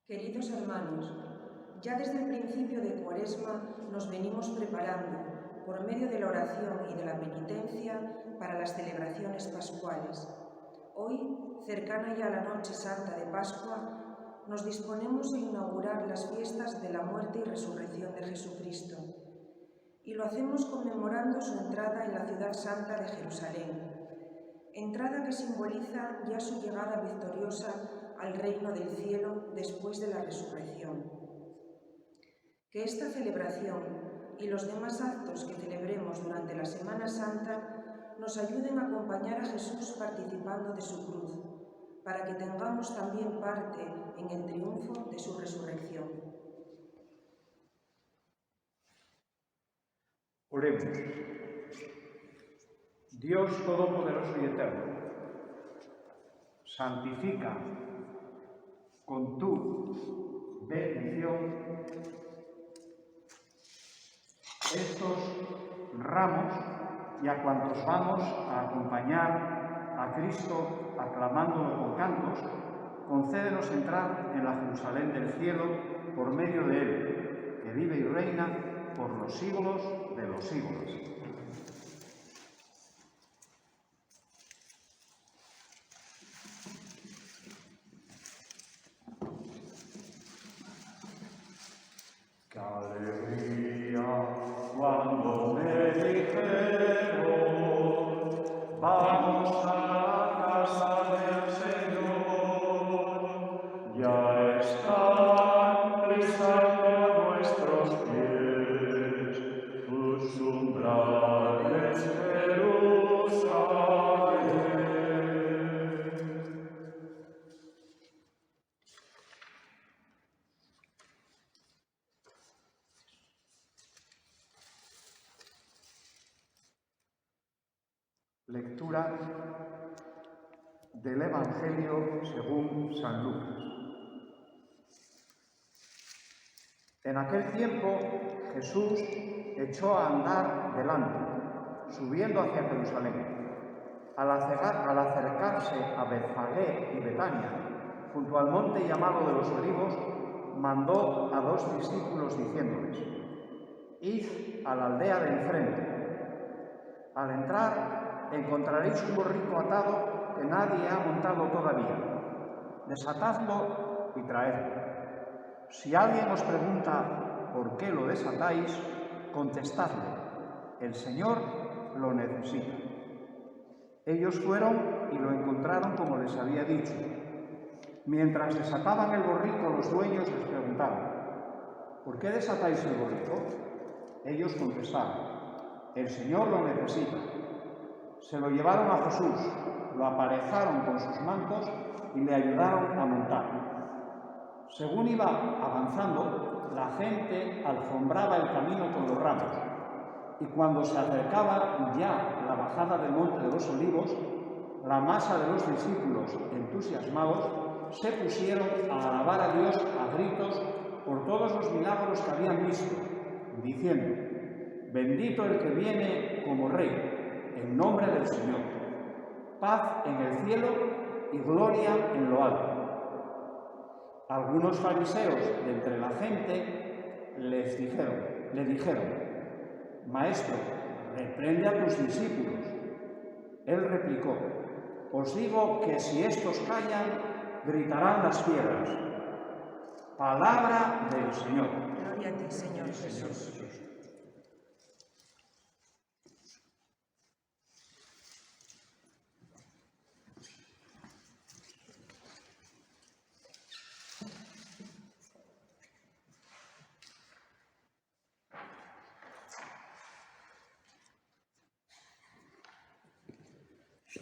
Queridos hermanos, ya desde el principio de Cuaresma nos venimos preparando, por medio de la oración y de la penitencia, para las celebraciones pascuales. Hoy, cercana ya a la Noche Santa de Pascua, nos disponemos a inaugurar las fiestas de la muerte y resurrección de Jesucristo. Y lo hacemos conmemorando su entrada en la ciudad santa de Jerusalén, entrada que simboliza ya su llegada victoriosa al reino del cielo después de la resurrección. Que esta celebración y los demás actos que celebremos durante la Semana Santa nos ayuden a acompañar a Jesús participando de su cruz, para que tengamos también parte en el triunfo de su resurrección. Oremos. Dios Todopoderoso y Eterno, santifica con tu bendición estos ramos y a cuantos vamos a acompañar a Cristo aclamándolo con cantos, concédenos entrar en la Jerusalén del cielo por medio de Él, que vive y reina por los siglos de los siglos. ¡Qué alegría cuando me dijeron, vamos a la casa del Señor! Ya están pisando nuestros pies tus umbrales, Jerusalén. Lectura del Evangelio según San Lucas. En aquel tiempo Jesús echó a andar delante, subiendo hacia Jerusalén. Al acercarse a Betfagé y Betania, junto al monte llamado de los Olivos, mandó a 2 discípulos diciéndoles: «Id a la aldea de enfrente. Al entrar encontraréis un borrico atado que nadie ha montado todavía. Desatadlo y traedlo. Si alguien os pregunta por qué lo desatáis, contestadle: el Señor lo necesita». Ellos fueron y lo encontraron como les había dicho. Mientras desataban el borrico, los dueños les preguntaron: «¿Por qué desatáis el borrico?». Ellos contestaron: «El Señor lo necesita». Se lo llevaron a Jesús, lo aparejaron con sus mantos y le ayudaron a montar. Según iba avanzando, la gente alfombraba el camino con los ramos, y cuando se acercaba ya la bajada del monte de los Olivos, la masa de los discípulos, entusiasmados, se pusieron a alabar a Dios a gritos por todos los milagros que habían visto, diciendo: «Bendito el que viene como Rey, en nombre del Señor. Paz en el cielo y gloria en lo alto». Algunos fariseos de entre la gente le dijeron: «Maestro, reprende a tus discípulos». Él replicó: «Os digo que si estos callan, gritarán las piedras». Palabra del Señor. Gloria a ti, Señor Jesús.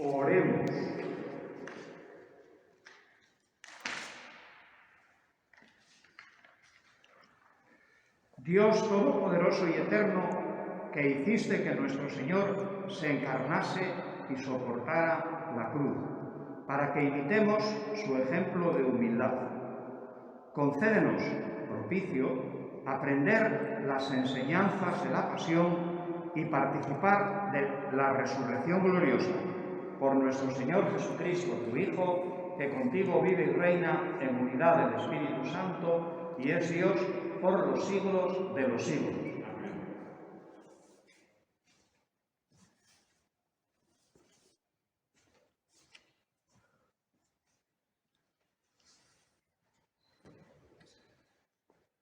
Oremos. Dios Todopoderoso y Eterno, que hiciste que nuestro Señor se encarnase y soportara la cruz, para que imitemos su ejemplo de humildad. Concédenos, propicio, aprender las enseñanzas de la pasión y participar de la resurrección gloriosa, por nuestro Señor Jesucristo, tu Hijo, que contigo vive y reina en unidad del Espíritu Santo y es Dios por los siglos de los siglos. Amén.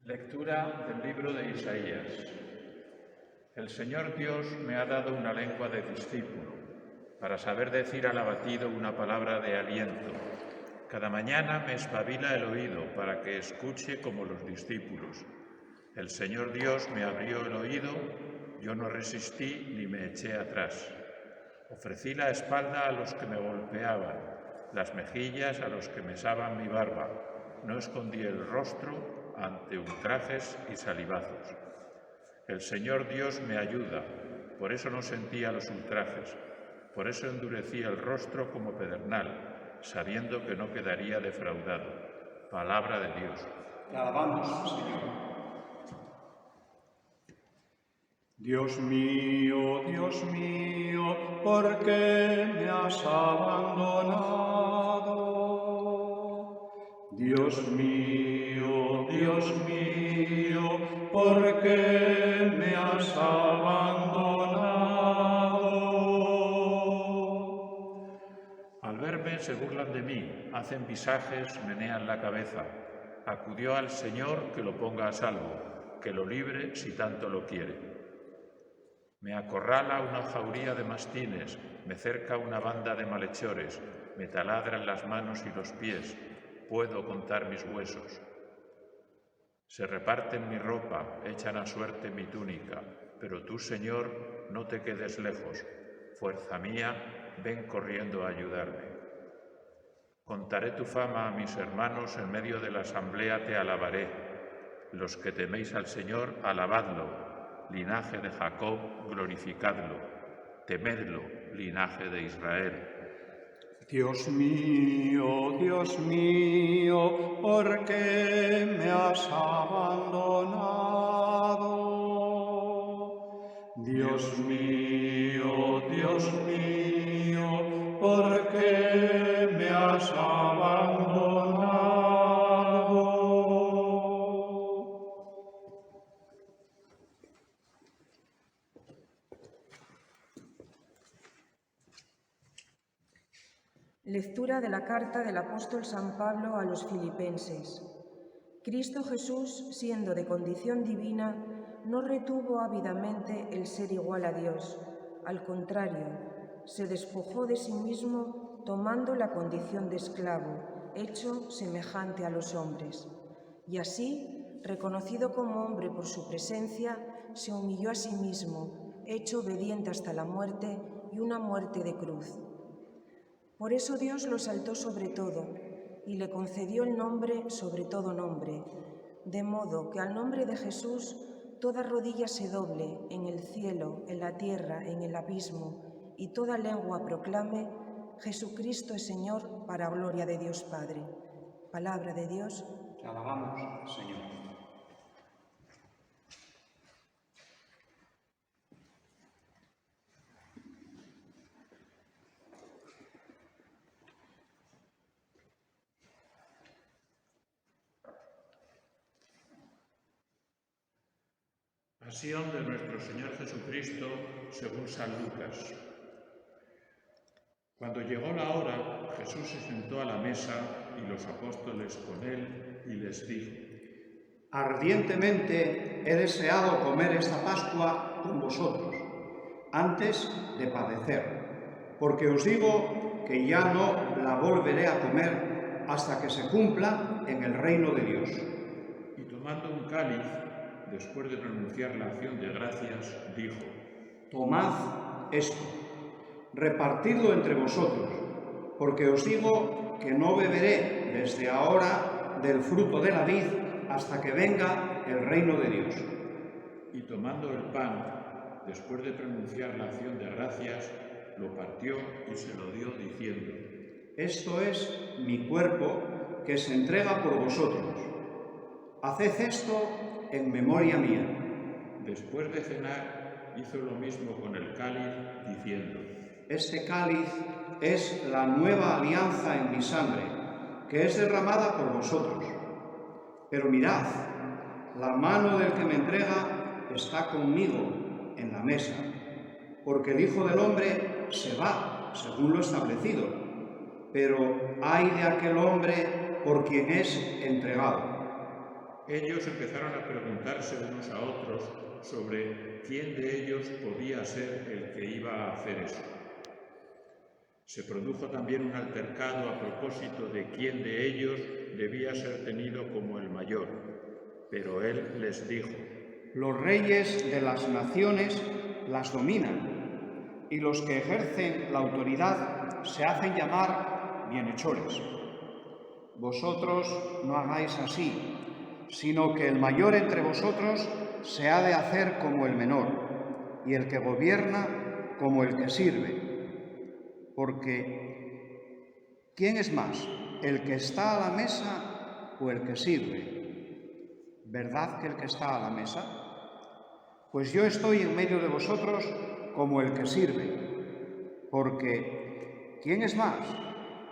Lectura del libro de Isaías. El Señor Dios me ha dado una lengua de discípulo, para saber decir al abatido una palabra de aliento. Cada mañana me espabila el oído para que escuche como los discípulos. El Señor Dios me abrió el oído, yo no resistí ni me eché atrás. Ofrecí la espalda a los que me golpeaban, las mejillas a los que mesaban mi barba. No escondí el rostro ante ultrajes y salivazos. El Señor Dios me ayuda, por eso no sentía los ultrajes, por eso endurecí el rostro como pedernal, sabiendo que no quedaría defraudado. Palabra de Dios. Te alabamos, Señor. Dios mío, ¿por qué me has abandonado? Dios mío, ¿por qué me has abandonado? Al verme se burlan de mí, hacen visajes, menean la cabeza. Acudió al Señor que lo ponga a salvo, que lo libre si tanto lo quiere. Me acorrala una jauría de mastines, me cerca una banda de malhechores, me taladran las manos y los pies, puedo contar mis huesos. Se reparten mi ropa, echan a suerte mi túnica, pero tú, Señor, no te quedes lejos. Fuerza mía, ven corriendo a ayudarme. Contaré tu fama a mis hermanos, en medio de la asamblea te alabaré. Los que teméis al Señor, alabadlo. Linaje de Jacob, glorificadlo. Temedlo, linaje de Israel. Dios mío, ¿por qué me has abandonado? Dios mío, ¿por qué me has abandonado? Lectura de la carta del apóstol San Pablo a los Filipenses. Cristo Jesús, siendo de condición divina, no retuvo ávidamente el ser igual a Dios. Al contrario, se despojó de sí mismo tomando la condición de esclavo, hecho semejante a los hombres. Y así, reconocido como hombre por su presencia, se humilló a sí mismo, hecho obediente hasta la muerte y una muerte de cruz. Por eso Dios lo exaltó sobre todo y le concedió el nombre sobre todo nombre, de modo que al nombre de Jesús toda rodilla se doble en el cielo, en la tierra, en el abismo, y toda lengua proclame: Jesucristo es Señor, para gloria de Dios Padre. Palabra de Dios. Te alabamos, Señor. Pasión de nuestro Señor Jesucristo según San Lucas. Cuando llegó la hora, Jesús se sentó a la mesa y los apóstoles con él y les dijo: Ardientemente he deseado comer esta Pascua con vosotros, antes de padecer, porque os digo que ya no la volveré a comer hasta que se cumpla en el reino de Dios. Y tomando un cáliz, después de pronunciar la acción de gracias, dijo: Tomad esto, repartidlo entre vosotros, porque os digo que no beberé desde ahora del fruto de la vid hasta que venga el reino de Dios. Y tomando el pan, después de pronunciar la acción de gracias, lo partió y se lo dio diciendo: Esto es mi cuerpo que se entrega por vosotros. Haced esto en memoria mía. Después de cenar, hizo lo mismo con el cáliz, diciendo: Este cáliz es la nueva alianza en mi sangre, que es derramada por vosotros. Pero mirad, la mano del que me entrega está conmigo en la mesa, porque el Hijo del Hombre se va, según lo establecido, pero ay de aquel hombre por quien es entregado. Ellos empezaron a preguntarse unos a otros sobre quién de ellos podía ser el que iba a hacer eso. Se produjo también un altercado a propósito de quién de ellos debía ser tenido como el mayor, pero él les dijo: Los reyes de las naciones las dominan, y los que ejercen la autoridad se hacen llamar bienhechores. Vosotros no hagáis así, sino que el mayor entre vosotros se ha de hacer como el menor, y el que gobierna como el que sirve. Porque, ¿quién es más, el que está a la mesa o el que sirve? ¿Verdad que el que está a la mesa? Pues yo estoy en medio de vosotros como el que sirve. Porque, ¿quién es más,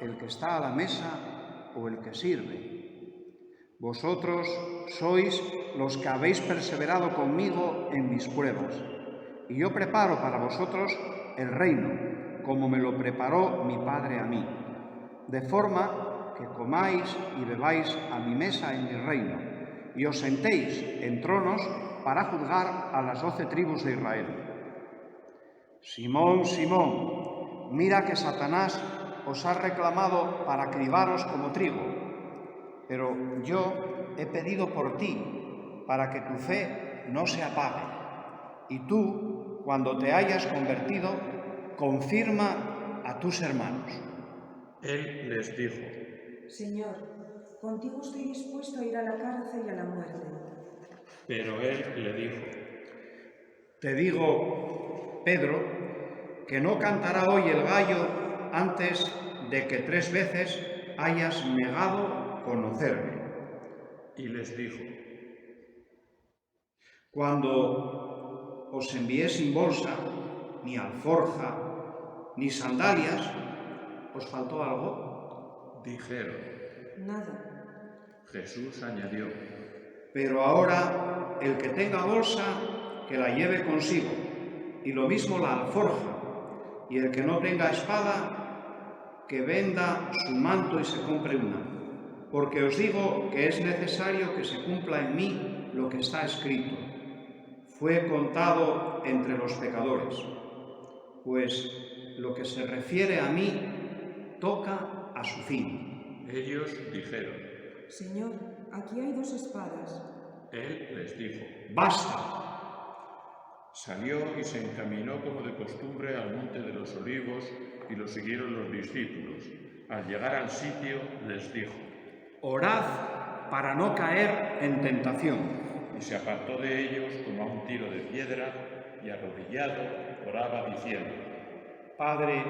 el que está a la mesa o el que sirve? Vosotros sois los que habéis perseverado conmigo en mis pruebas, y yo preparo para vosotros el reino, como me lo preparó mi Padre a mí, de forma que comáis y bebáis a mi mesa en mi reino, y os sentéis en tronos para juzgar a las 12 tribus de Israel. Simón, Simón, mira que Satanás os ha reclamado para cribaros como trigo, pero yo he pedido por ti, para que tu fe no se apague, y tú, cuando te hayas convertido, confirma a tus hermanos. Él les dijo: Señor, contigo estoy dispuesto a ir a la cárcel y a la muerte. Pero él le dijo: Te digo, Pedro, que no cantará hoy el gallo antes de que 3 veces hayas negado conocerme. Y les dijo: Cuando os envié sin bolsa, ni alforja, ni sandalias, ¿os faltó algo? Dijeron. Nada. Jesús añadió: Pero ahora el que tenga bolsa, que la lleve consigo, y lo mismo la alforja, y el que no tenga espada, que venda su manto y se compre una. Porque os digo que es necesario que se cumpla en mí lo que está escrito. Fue contado entre los pecadores. Pues lo que se refiere a mí toca a su fin. Ellos dijeron: Señor, aquí hay 2 espadas. Él les dijo: ¡Basta! Salió y se encaminó como de costumbre al monte de los Olivos, y lo siguieron los discípulos. Al llegar al sitio les dijo: Orad para no caer en tentación. Y se apartó de ellos como a un tiro de piedra, y arrodillado oraba diciendo: Padre,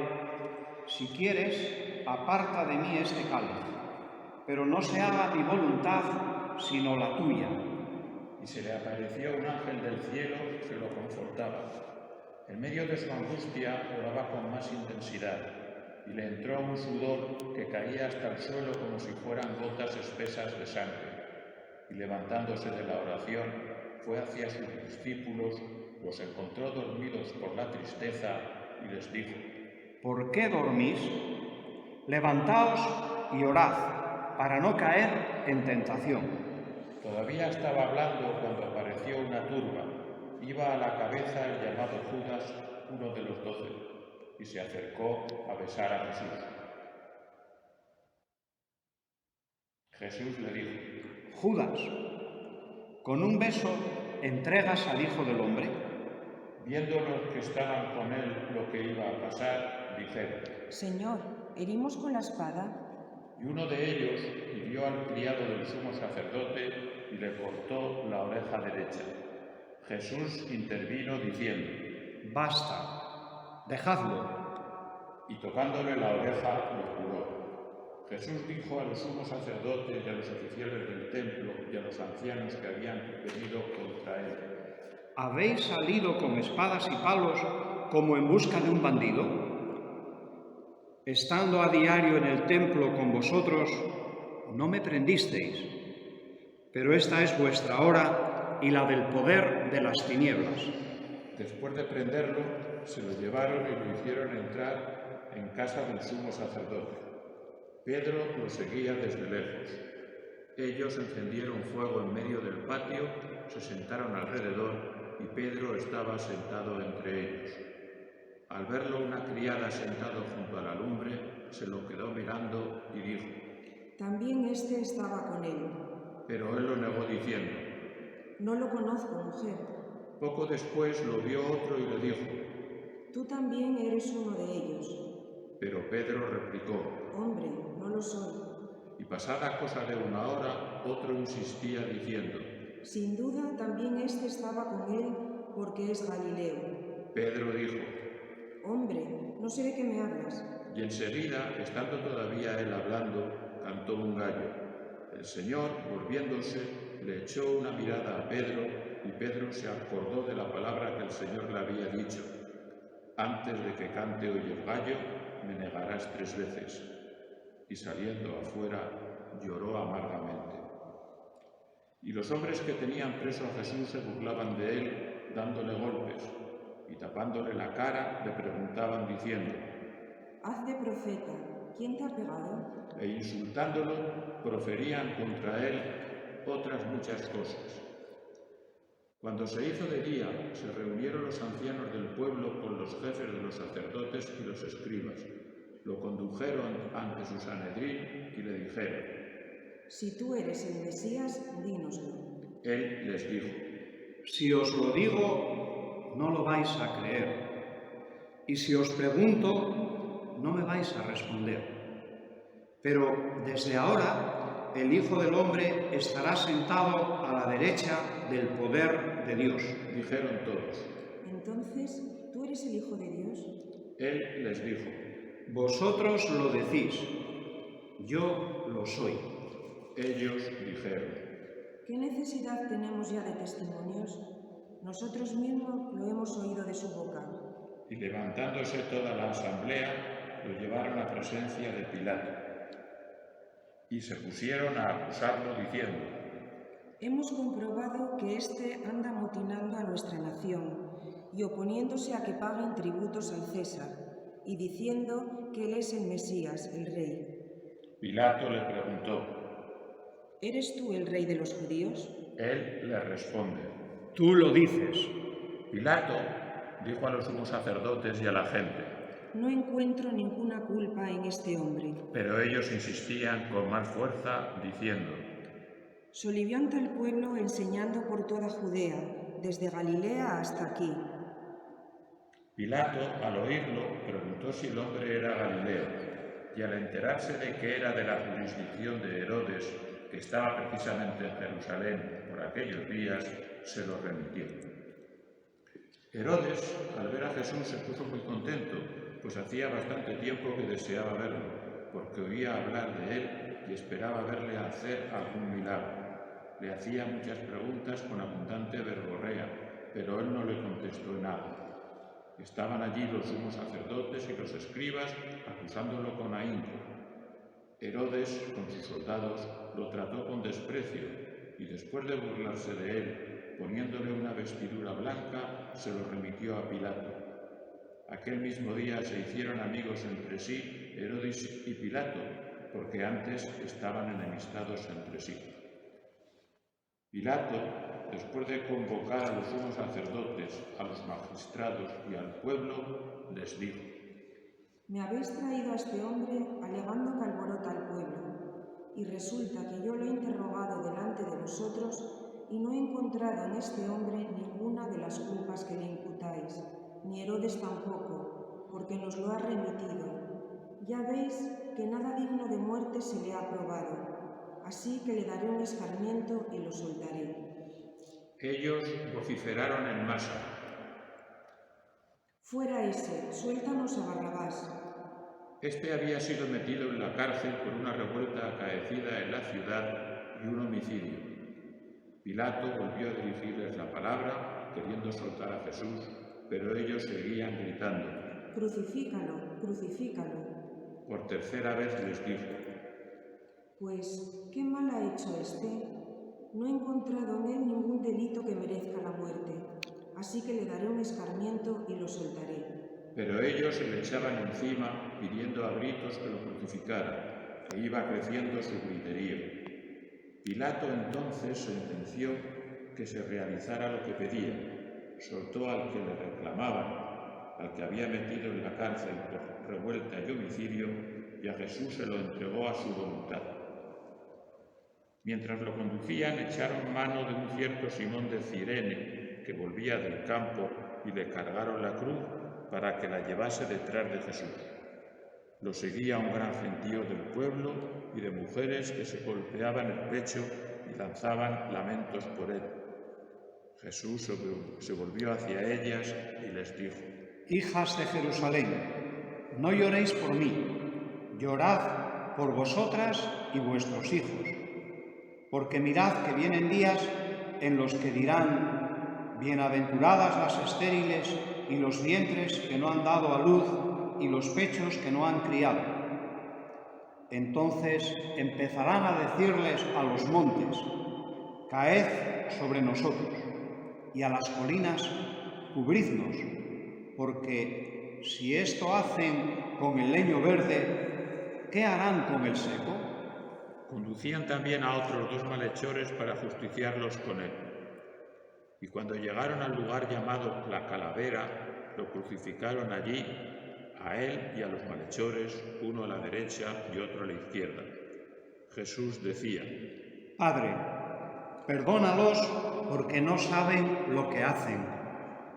si quieres, aparta de mí este cáliz, pero no se haga mi voluntad, sino la tuya. Y se le apareció un ángel del cielo que lo confortaba. En medio de su angustia oraba con más intensidad, y le entró un sudor que caía hasta el suelo como si fueran gotas espesas de sangre. Y levantándose de la oración, fue hacia sus discípulos, los encontró dormidos por la tristeza, y les dijo: ¿Por qué dormís? Levantaos y orad, para no caer en tentación. Todavía estaba hablando cuando apareció una turba. Iba a la cabeza el llamado Judas, uno de los 12, y se acercó a besar a Jesús. Jesús le dijo: Judas, ¿con un beso entregas al Hijo del Hombre? Viendo los que estaban con él lo que iba a pasar, dijeron: Señor, ¿herimos con la espada? Y uno de ellos hirió al criado del sumo sacerdote y le cortó la oreja derecha. Jesús intervino diciendo: Basta, dejadlo. Y tocándole la oreja lo curó. Jesús dijo a los sumos sacerdotes y a los oficiales del templo y a los ancianos que habían venido contra él: ¿Habéis salido con espadas y palos como en busca de un bandido? estando a diario en el templo con vosotros, no me prendisteis, pero esta es vuestra hora y la del poder de las tinieblas. Después de prenderlo, se lo llevaron y lo hicieron entrar en casa del sumo sacerdote. Pedro lo seguía desde lejos. Ellos encendieron fuego en medio del patio, se sentaron alrededor y Pedro estaba sentado entre ellos. Al verlo una criada sentado junto a la lumbre, se lo quedó mirando y dijo: También éste estaba con él. Pero él lo negó diciendo: No lo conozco, mujer. Poco después lo vio otro y le dijo: Tú también eres uno de ellos. Pero Pedro replicó: Hombre, no lo soy. Y pasada cosa de una hora, otro insistía diciendo: Sin duda también éste estaba con él, porque es Galileo. Pedro dijo: Hombre, no sé de qué me hablas. Y enseguida, estando todavía él hablando, cantó un gallo. El Señor, volviéndose, le echó una mirada a Pedro, y Pedro se acordó de la palabra que el Señor le había dicho: Antes de que cante hoy el gallo, me negarás 3 veces. Y saliendo afuera, lloró amargamente. Y los hombres que tenían preso a Jesús se burlaban de él, dándole golpes, y tapándole la cara, le preguntaban diciendo: Haz de profeta, ¿quién te ha pegado? E insultándolo, proferían contra él otras muchas cosas. Cuando se hizo de día, se reunieron los ancianos del pueblo con los jefes de los sacerdotes y los escribas. Lo condujeron ante su Sanedrín y le dijeron: Si tú eres el Mesías, dínoslo. Él les dijo: Si os lo digo, no lo vais a creer. Y si os pregunto, no me vais a responder. Pero desde ahora el Hijo del Hombre estará sentado a la derecha del poder de Dios. Dijeron todos. Entonces, ¿tú eres el Hijo de Dios? Él les dijo: Vosotros lo decís, yo lo soy. Ellos dijeron: ¿Qué necesidad tenemos ya de testimonios? Nosotros mismos lo hemos oído de su boca. Y levantándose toda la asamblea, lo llevaron a presencia de Pilato. Y se pusieron a acusarlo diciendo: Hemos comprobado que éste anda amotinando a nuestra nación y oponiéndose a que paguen tributos al César, y diciendo que él es el Mesías, el Rey. Pilato le preguntó: ¿Eres tú el Rey de los judíos? Él le responde: Tú lo dices. Pilato dijo a los sumos sacerdotes y a la gente: No encuentro ninguna culpa en este hombre. Pero ellos insistían con más fuerza, diciendo: Solivianta el pueblo enseñando por toda Judea, desde Galilea hasta aquí. Pilato, al oírlo, preguntó si el hombre era Galileo, y al enterarse de que era de la jurisdicción de Herodes, que estaba precisamente en Jerusalén por aquellos días, se lo remitió. Herodes, al ver a Jesús, se puso muy contento, pues hacía bastante tiempo que deseaba verlo, porque oía hablar de él y esperaba verle hacer algún milagro. Le hacía muchas preguntas con abundante verborrea, pero él no le contestó nada. Estaban allí los sumos sacerdotes y los escribas acusándolo con ahínco. Herodes, con sus soldados, lo trató con desprecio y después de burlarse de él, poniéndole una vestidura blanca, se lo remitió a Pilato. Aquel mismo día se hicieron amigos entre sí Herodes y Pilato, porque antes estaban enemistados entre sí. Pilato, después de convocar a los sumos sacerdotes, a los magistrados y al pueblo, les dijo: Me habéis traído a este hombre alegando que alborota al pueblo, y resulta que yo lo he interrogado delante de vosotros y no he encontrado en este hombre ninguna de las culpas que le imputáis, ni Herodes tampoco, porque nos lo ha remitido. Ya veis que nada digno de muerte se le ha probado. Así que le daré un escarmiento y lo soltaré. Ellos vociferaron en masa: Fuera ese, suéltanos a Barrabás. Este había sido metido en la cárcel por una revuelta acaecida en la ciudad y un homicidio. Pilato volvió a dirigirles la palabra, queriendo soltar a Jesús, pero ellos seguían gritando: Crucifícalo, crucifícalo. Por tercera vez les dijo: Pues, ¿qué mal ha hecho este? No he encontrado en él ningún delito que merezca la muerte, así que le daré un escarmiento y lo soltaré. Pero ellos se le echaban encima, pidiendo a gritos que lo crucificara, e iba creciendo su griterío. Pilato entonces sentenció que se realizara lo que pedían. Soltó al que le reclamaban, al que había metido en la cárcel por revuelta y homicidio, y a Jesús se lo entregó a su voluntad. Mientras lo conducían, echaron mano de un cierto Simón de Cirene, que volvía del campo, y le cargaron la cruz para que la llevase detrás de Jesús. Lo seguía un gran gentío del pueblo y de mujeres que se golpeaban el pecho y lanzaban lamentos por él. Jesús se volvió hacia ellas y les dijo: Hijas de Jerusalén, no lloréis por mí, llorad por vosotras y vuestros hijos, porque mirad que vienen días en los que dirán: bienaventuradas las estériles y los vientres que no han dado a luz y los pechos que no han criado. Entonces empezarán a decirles a los montes: caed sobre nosotros, y a las colinas: cubridnos, porque si esto hacen con el leño verde, ¿qué harán con el seco? Conducían también a otros 2 malhechores para justiciarlos con él. Y cuando llegaron al lugar llamado La Calavera, lo crucificaron allí, a él y a los malhechores, uno a la derecha y otro a la izquierda. Jesús decía: Padre, perdónalos porque no saben lo que hacen.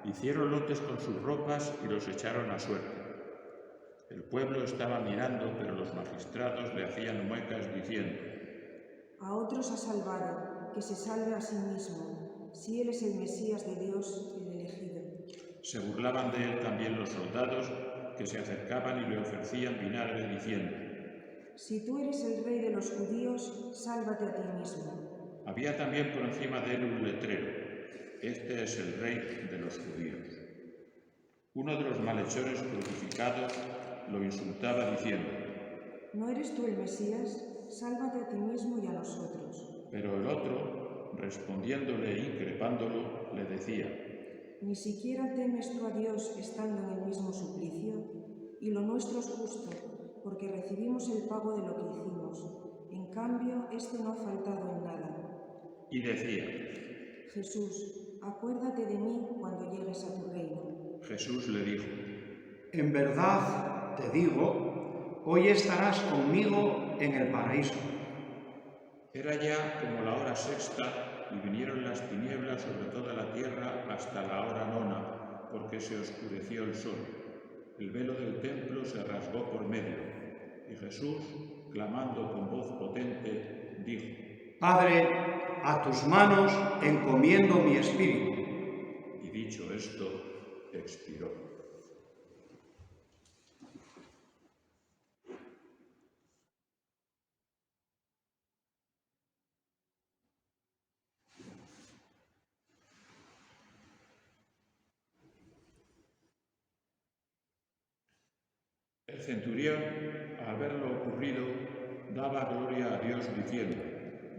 Hicieron lotes con sus ropas y los echaron a suerte. El pueblo estaba mirando, pero los magistrados le hacían muecas diciendo: A otros ha salvado, que se salve a sí mismo, si él es el Mesías de Dios, el elegido. Se burlaban de él también los soldados, que se acercaban y le ofrecían vinagre diciendo: Si tú eres el rey de los judíos, sálvate a ti mismo. Había también por encima de él un letrero: Este es el rey de los judíos. Uno de los malhechores crucificados lo insultaba diciendo: ¿No eres tú el Mesías? Sálvate a ti mismo y a nosotros. Pero el otro, respondiéndole e increpándolo, le decía: ¿Ni siquiera temes tú a Dios estando en el mismo suplicio? Y lo nuestro es justo, porque recibimos el pago de lo que hicimos. En cambio, este no ha faltado en nada. Y decía: Jesús, acuérdate de mí cuando llegues a tu reino. Jesús le dijo: En verdad te digo, hoy estarás conmigo en el paraíso. Era ya como la hora sexta y vinieron las tinieblas sobre toda la tierra hasta la hora nona, porque se oscureció el sol. El velo del templo se rasgó por medio, y Jesús, clamando con voz potente, dijo: Padre, a tus manos encomiendo mi espíritu. Y dicho esto, expiró. El centurión, al ver lo ocurrido, daba gloria a Dios diciendo: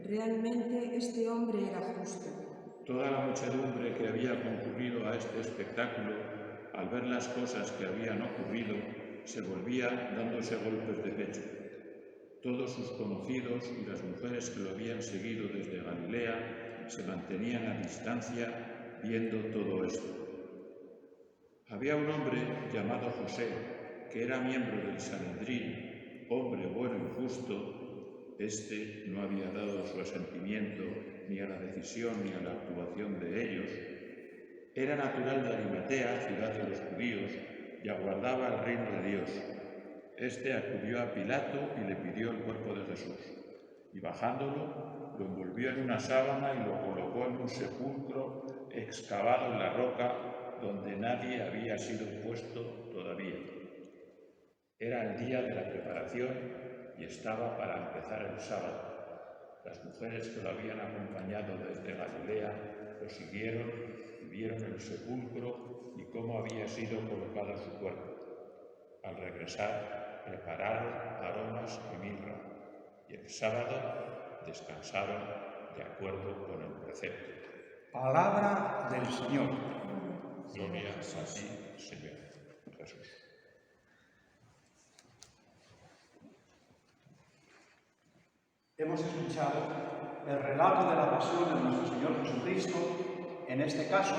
Realmente este hombre era justo. Toda la muchedumbre que había concurrido a este espectáculo, al ver las cosas que habían ocurrido, se volvía dándose golpes de pecho. Todos sus conocidos y las mujeres que lo habían seguido desde Galilea se mantenían a distancia viendo todo esto. Había un hombre llamado José, que era miembro del Sanedrín, hombre bueno y justo. Este no había dado su asentimiento ni a la decisión ni a la actuación de ellos. Era natural de Arimatea, ciudad de los judíos, y aguardaba el reino de Dios. Este acudió a Pilato y le pidió el cuerpo de Jesús. Y bajándolo, lo envolvió en una sábana y lo colocó en un sepulcro excavado en la roca donde nadie había sido puesto todavía. Era el día de la preparación y estaba para empezar el sábado. Las mujeres que lo habían acompañado desde Galilea lo siguieron y vieron el sepulcro y cómo había sido colocado su cuerpo. Al regresar, prepararon aromas y mirra, y el sábado descansaron de acuerdo con el precepto. Palabra del Señor. Gloria a ti, Señor Jesús. Hemos escuchado el relato de la pasión de nuestro Señor Jesucristo, en este caso,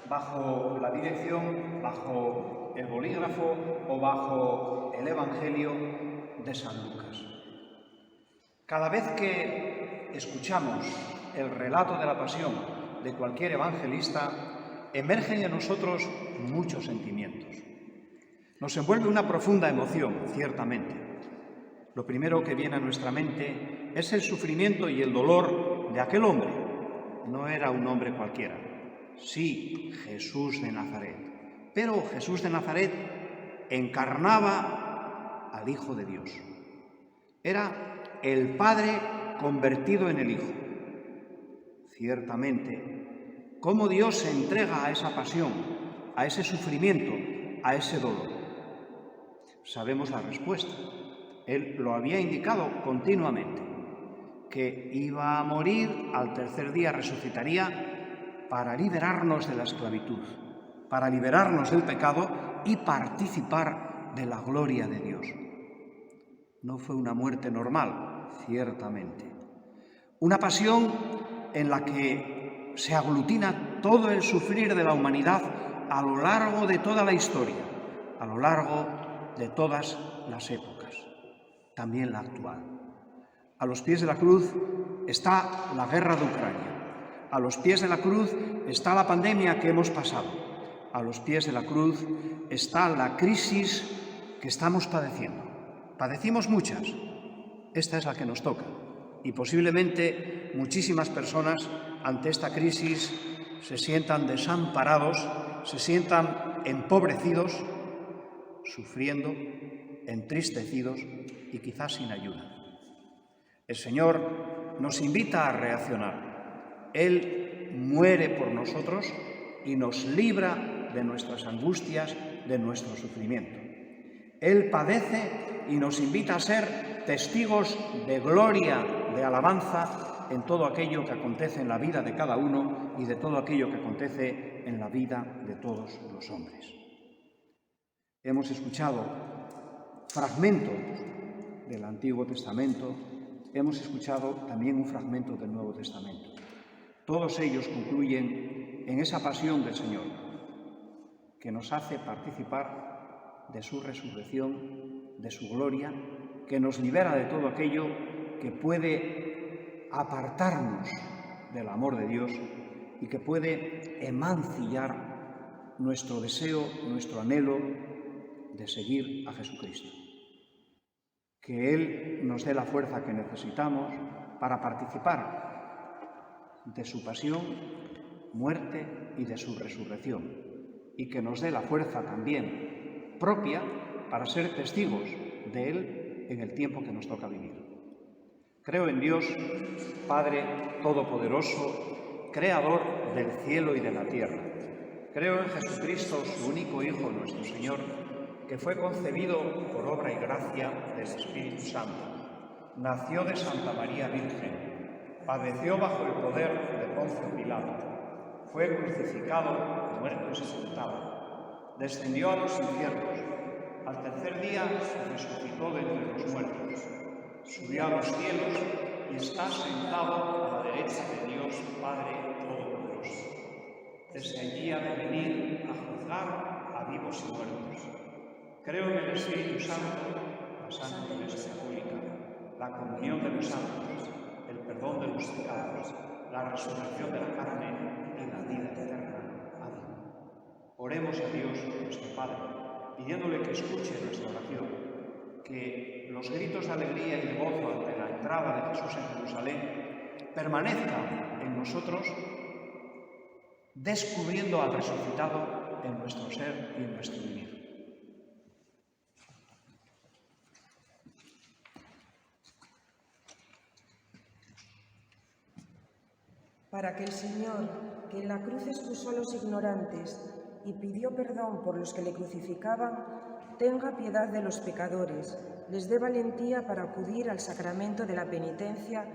bajo la dirección, bajo el bolígrafo o bajo el Evangelio de San Lucas. Cada vez que escuchamos el relato de la pasión de cualquier evangelista, emergen en nosotros muchos sentimientos. Nos envuelve una profunda emoción, ciertamente. Lo primero que viene a nuestra mente es el sufrimiento y el dolor de aquel hombre. No era un hombre cualquiera. Sí, Jesús de Nazaret. Pero Jesús de Nazaret encarnaba al Hijo de Dios. Era el Padre convertido en el Hijo. Ciertamente, cómo Dios se entrega a esa pasión, a ese sufrimiento, a ese dolor. Sabemos la respuesta. Él lo había indicado continuamente, que iba a morir, al tercer día resucitaría para liberarnos de la esclavitud, para liberarnos del pecado y participar de la gloria de Dios. No fue una muerte normal, ciertamente. Una pasión en la que se aglutina todo el sufrir de la humanidad a lo largo de toda la historia, a lo largo de todas las épocas, también la actual. A los pies de la cruz está la guerra de Ucrania. A los pies de la cruz está la pandemia que hemos pasado. A los pies de la cruz está la crisis que estamos padeciendo. Padecimos muchas. Esta es la que nos toca. Y posiblemente muchísimas personas ante esta crisis se sientan desamparados, se sientan empobrecidos, sufriendo, entristecidos y quizás sin ayuda. El Señor nos invita a reaccionar. Él muere por nosotros y nos libra de nuestras angustias, de nuestro sufrimiento. Él padece y nos invita a ser testigos de gloria, de alabanza en todo aquello que acontece en la vida de cada uno y de todo aquello que acontece en la vida de todos los hombres. Hemos escuchado fragmentos del Antiguo Testamento, hemos escuchado también un fragmento del Nuevo Testamento. Todos ellos concluyen en esa pasión del Señor, que nos hace participar de su resurrección, de su gloria, que nos libera de todo aquello que puede apartarnos del amor de Dios y que puede emancillar nuestro deseo, nuestro anhelo de seguir a Jesucristo. Que Él nos dé la fuerza que necesitamos para participar de su pasión, muerte y de su resurrección, y que nos dé la fuerza también propia para ser testigos de Él en el tiempo que nos toca vivir. Creo en Dios, Padre Todopoderoso, Creador del cielo y de la tierra. Creo en Jesucristo, su único Hijo, nuestro Señor, que fue concebido por obra y gracia del Espíritu Santo. Nació de Santa María Virgen, padeció bajo el poder de Poncio Pilato, fue crucificado, muerto y sepultado, descendió a los infiernos, al tercer día resucitó de entre los muertos, subió a los cielos y está sentado a la derecha de Dios Padre Todopoderoso. Desde allí ha de venir a juzgar a vivos y muertos. Creo en el Espíritu Santo, la Santa Iglesia Católica, la comunión de los santos, el perdón de los pecados, la resurrección de la carne y la vida eterna. Amén. Oremos a Dios, nuestro Padre, pidiéndole que escuche nuestra oración, que los gritos de alegría y de gozo ante la entrada de Jesús en Jerusalén permanezcan en nosotros, descubriendo al resucitado en nuestro ser y en nuestro vivir. Para que el Señor, que en la cruz excusó a los ignorantes y pidió perdón por los que le crucificaban, tenga piedad de los pecadores, les dé valentía para acudir al sacramento de la penitencia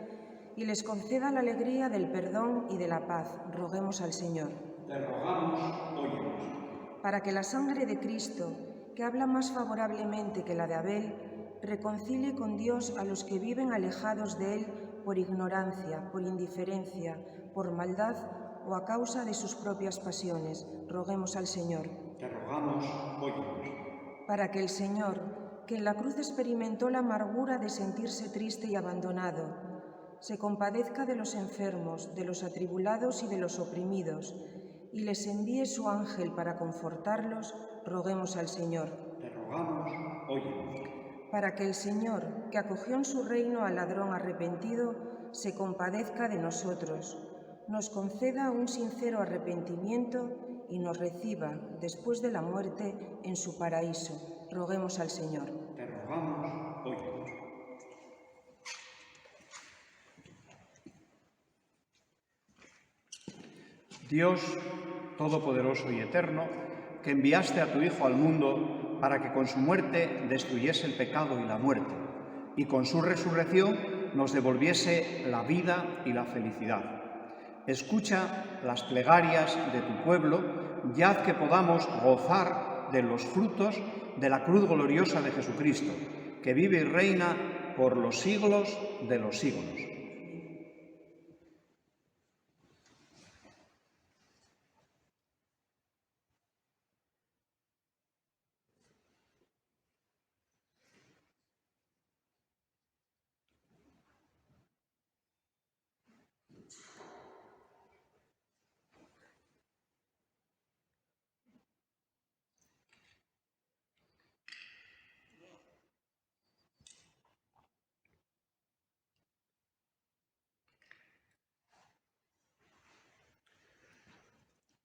y les conceda la alegría del perdón y de la paz. Roguemos al Señor. Te rogamos, óyenos. Para que la sangre de Cristo, que habla más favorablemente que la de Abel, reconcilie con Dios a los que viven alejados de Él por ignorancia, por indiferencia, por maldad o a causa de sus propias pasiones. Roguemos al Señor. Te rogamos, óyenos. Para que el Señor, que en la cruz experimentó la amargura de sentirse triste y abandonado, se compadezca de los enfermos, de los atribulados y de los oprimidos, y les envíe su ángel para confortarlos, roguemos al Señor. Te rogamos, óyenos. Para que el Señor, que acogió en su reino al ladrón arrepentido, se compadezca de nosotros, nos conceda un sincero arrepentimiento y nos reciba, después de la muerte, en su paraíso. Roguemos al Señor. Te rogamos, óyenos. Dios Todopoderoso y Eterno, que enviaste a tu Hijo al mundo para que con su muerte destruyese el pecado y la muerte, y con su resurrección nos devolviese la vida y la felicidad. Escucha las plegarias de tu pueblo y haz que podamos gozar de los frutos de la cruz gloriosa de Jesucristo, que vive y reina por los siglos de los siglos.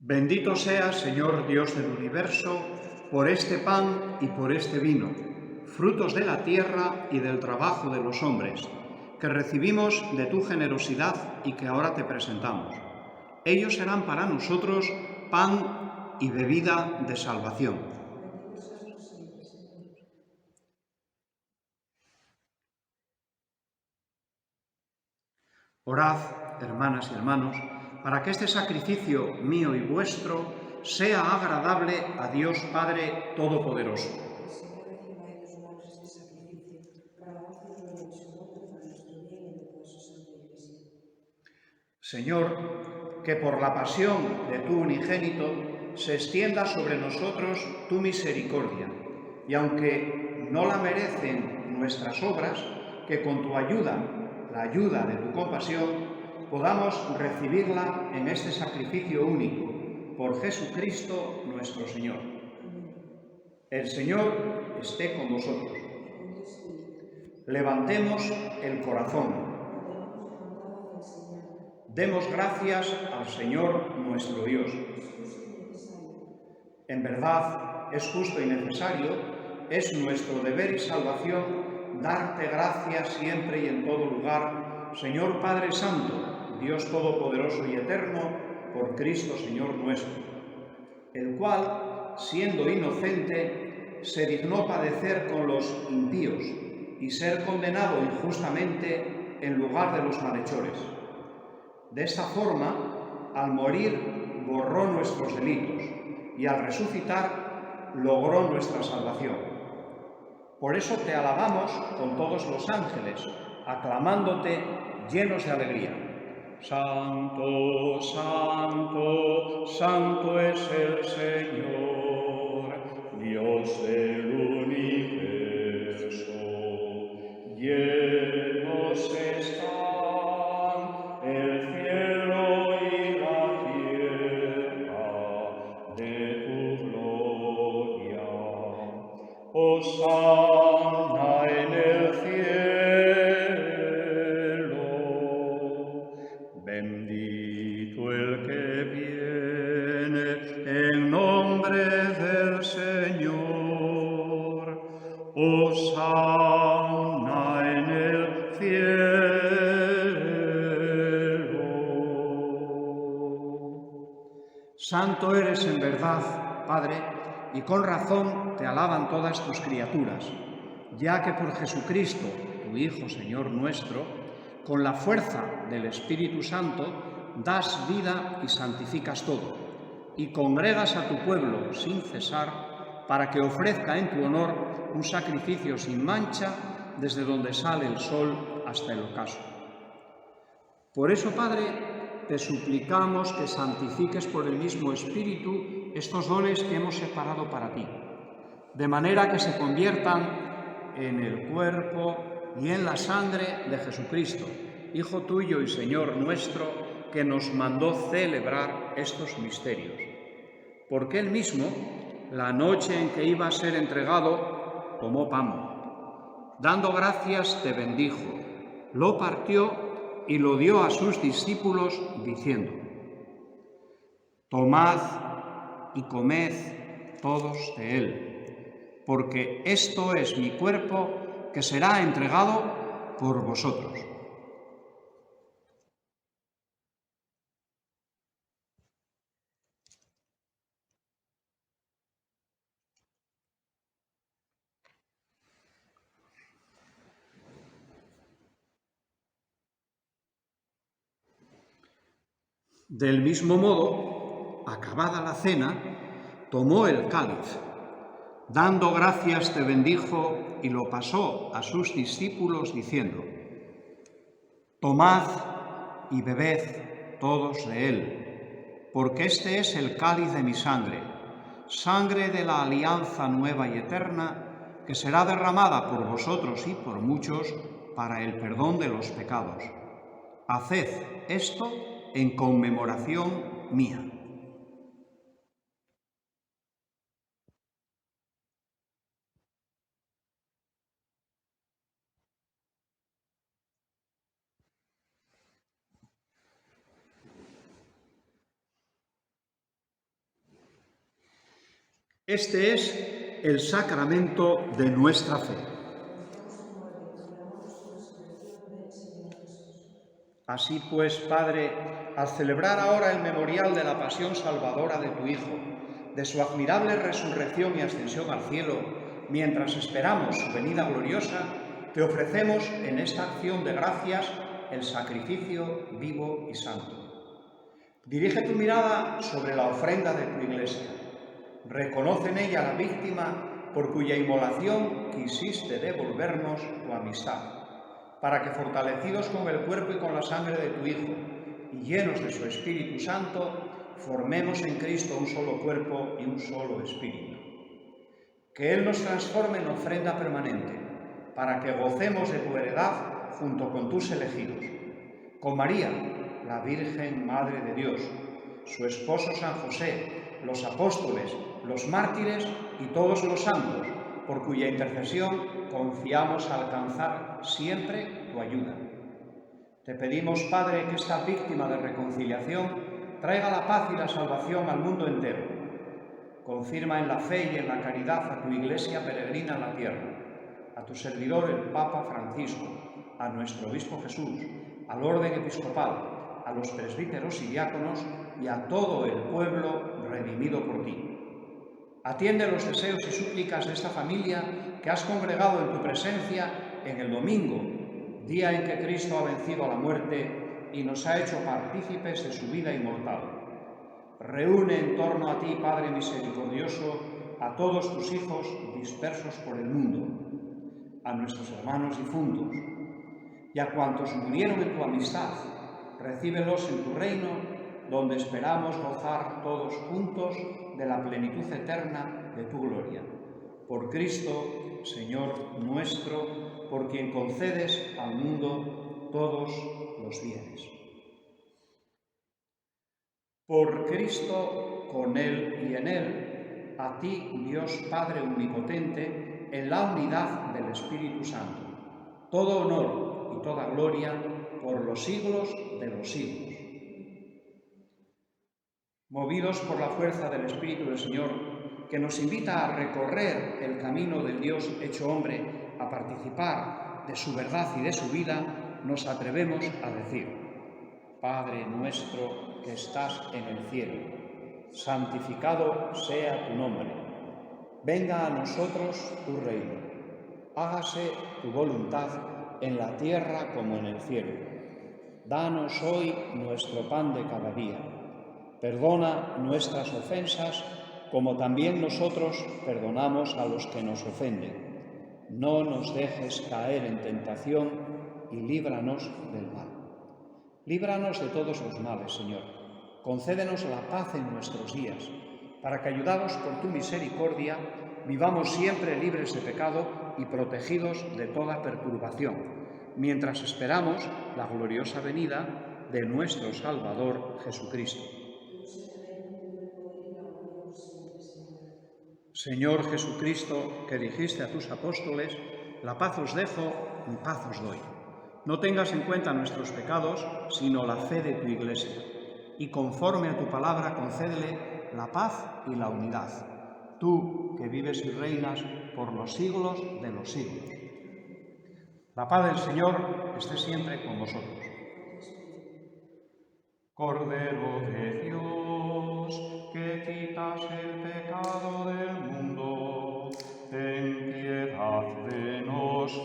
Bendito seas, Señor Dios del universo, por este pan y por este vino, frutos de la tierra y del trabajo de los hombres, que recibimos de tu generosidad y que ahora te presentamos. Ellos serán para nosotros pan y bebida de salvación. Orad, hermanas y hermanos, para que este sacrificio mío y vuestro sea agradable a Dios Padre Todopoderoso. Señor, que por la pasión de tu unigénito se extienda sobre nosotros tu misericordia, y aunque no la merecen nuestras obras, que con tu ayuda, la ayuda de tu compasión, podamos recibirla en este sacrificio único, por Jesucristo nuestro Señor. El Señor esté con vosotros. Levantemos el corazón. Demos gracias al Señor nuestro Dios. En verdad, es justo y necesario, es nuestro deber y salvación darte gracias siempre y en todo lugar, Señor Padre Santo, Dios Todopoderoso y Eterno, por Cristo Señor nuestro, el cual, siendo inocente, se dignó padecer con los impíos y ser condenado injustamente en lugar de los malhechores. De esta forma, al morir, borró nuestros delitos y al resucitar, logró nuestra salvación. Por eso te alabamos con todos los ángeles, aclamándote llenos de alegría. Santo, santo, santo es el Señor, Dios del universo. Llenos están el cielo y la tierra de tu gloria. Hosanna en el cielo. Bendito el que viene en nombre del Señor. Hosanna en el cielo. Santo eres en verdad, Padre, y con razón te alaban todas tus criaturas, ya que por Jesucristo, tu Hijo, Señor nuestro, con la fuerza del Espíritu Santo, das vida y santificas todo, y congregas a tu pueblo sin cesar, para que ofrezca en tu honor un sacrificio sin mancha desde donde sale el sol hasta el ocaso. Por eso, Padre, te suplicamos que santifiques por el mismo Espíritu estos dones que hemos separado para ti, de manera que se conviertan en el cuerpo y en la sangre de Jesucristo, Hijo tuyo y Señor nuestro, que nos mandó celebrar estos misterios. Porque él mismo, la noche en que iba a ser entregado, tomó pan. Dando gracias, te bendijo, lo partió y lo dio a sus discípulos, diciendo: Tomad y comed todos de él, porque esto es mi cuerpo que será entregado por vosotros. Del mismo modo, acabada la cena, tomó el cáliz. Dando gracias te bendijo y lo pasó a sus discípulos diciendo: Tomad y bebed todos de él, porque este es el cáliz de mi sangre, sangre de la alianza nueva y eterna, que será derramada por vosotros y por muchos para el perdón de los pecados. Haced esto en conmemoración mía. Este es el sacramento de nuestra fe. Así pues, Padre, al celebrar ahora el memorial de la pasión salvadora de tu Hijo, de su admirable resurrección y ascensión al cielo, mientras esperamos su venida gloriosa, te ofrecemos en esta acción de gracias el sacrificio vivo y santo. Dirige tu mirada sobre la ofrenda de tu Iglesia. Reconoce en ella la víctima por cuya inmolación quisiste devolvernos tu amistad, para que, fortalecidos con el cuerpo y con la sangre de tu Hijo y llenos de su Espíritu Santo, formemos en Cristo un solo cuerpo y un solo espíritu. Que Él nos transforme en ofrenda permanente, para que gocemos de tu heredad junto con tus elegidos. Con María, la Virgen Madre de Dios, su esposo San José, los apóstoles, los mártires y todos los santos, por cuya intercesión confiamos alcanzar siempre tu ayuda. Te pedimos, Padre, que esta víctima de reconciliación traiga la paz y la salvación al mundo entero. Confirma en la fe y en la caridad a tu Iglesia peregrina en la tierra, a tu servidor el Papa Francisco, a nuestro Obispo Jesús, al orden episcopal, a los presbíteros y diáconos y a todo el pueblo redimido por ti. Atiende los deseos y súplicas de esta familia que has congregado en tu presencia en el domingo, día en que Cristo ha vencido a la muerte y nos ha hecho partícipes de su vida inmortal. Reúne en torno a ti, Padre misericordioso, a todos tus hijos dispersos por el mundo, a nuestros hermanos difuntos y a cuantos murieron en tu amistad. Recíbelos en tu reino, donde esperamos gozar todos juntos de la plenitud eterna de tu gloria. Por Cristo, Señor nuestro, por quien concedes al mundo todos los bienes. Por Cristo, con Él y en Él, a ti, Dios Padre omnipotente, en la unidad del Espíritu Santo, todo honor y toda gloria por los siglos de los siglos. Movidos por la fuerza del Espíritu del Señor, que nos invita a recorrer el camino del Dios hecho hombre, a participar de su verdad y de su vida, nos atrevemos a decir: Padre nuestro que estás en el cielo, santificado sea tu nombre. Venga a nosotros tu reino. Hágase tu voluntad en la tierra como en el cielo. Danos hoy nuestro pan de cada día. Perdona nuestras ofensas, como también nosotros perdonamos a los que nos ofenden. No nos dejes caer en tentación y líbranos del mal. Líbranos de todos los males, Señor. Concédenos la paz en nuestros días, para que, ayudados por tu misericordia, vivamos siempre libres de pecado y protegidos de toda perturbación, mientras esperamos la gloriosa venida de nuestro Salvador Jesucristo. Señor Jesucristo, que dijiste a tus apóstoles, la paz os dejo, mi paz os doy. No tengas en cuenta nuestros pecados, sino la fe de tu Iglesia, y conforme a tu palabra concédele la paz y la unidad. Tú, que vives y reinas por los siglos de los siglos. La paz del Señor esté siempre con vosotros. Cordero de Dios, que quitas el pecado del mundo, ten piedad de nosotros.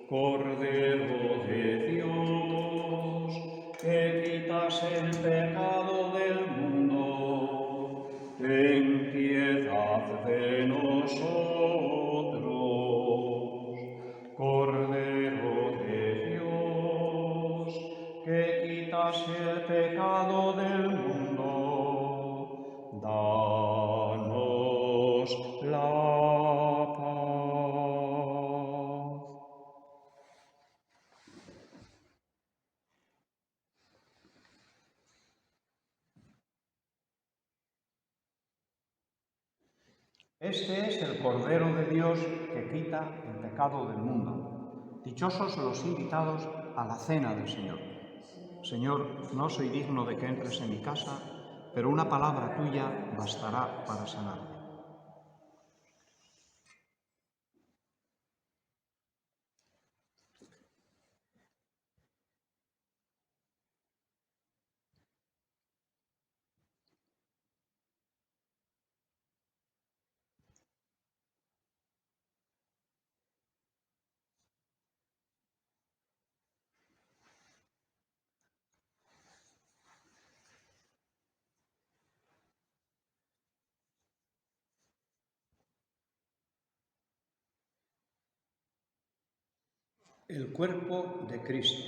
Cordero de Dios, que quitas el pecado del mundo, ten piedad de nosotros. Cordero de Dios, que quitas el pecado del mundo, danos la paz. Este es el Cordero de Dios que quita el pecado del mundo. Dichosos los invitados a la cena del Señor. Señor, no soy digno de que entres en mi casa, pero una palabra tuya bastará para sanarme. El cuerpo de Cristo.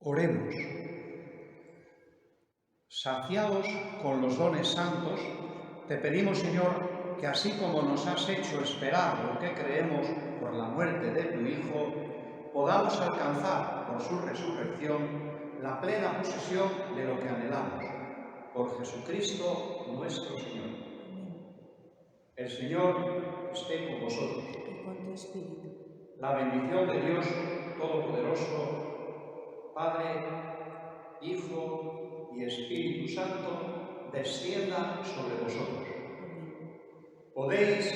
Oremos. Saciados con los dones santos, te pedimos, Señor, que así como nos has hecho esperar lo que creemos por la muerte de tu Hijo, podamos alcanzar por su resurrección la plena posesión de lo que anhelamos. Por Jesucristo nuestro Señor. El Señor esté con vosotros. Y con tu espíritu. La bendición de Dios Todopoderoso, Padre, Hijo y Espíritu Santo, descienda sobre vosotros. Podéis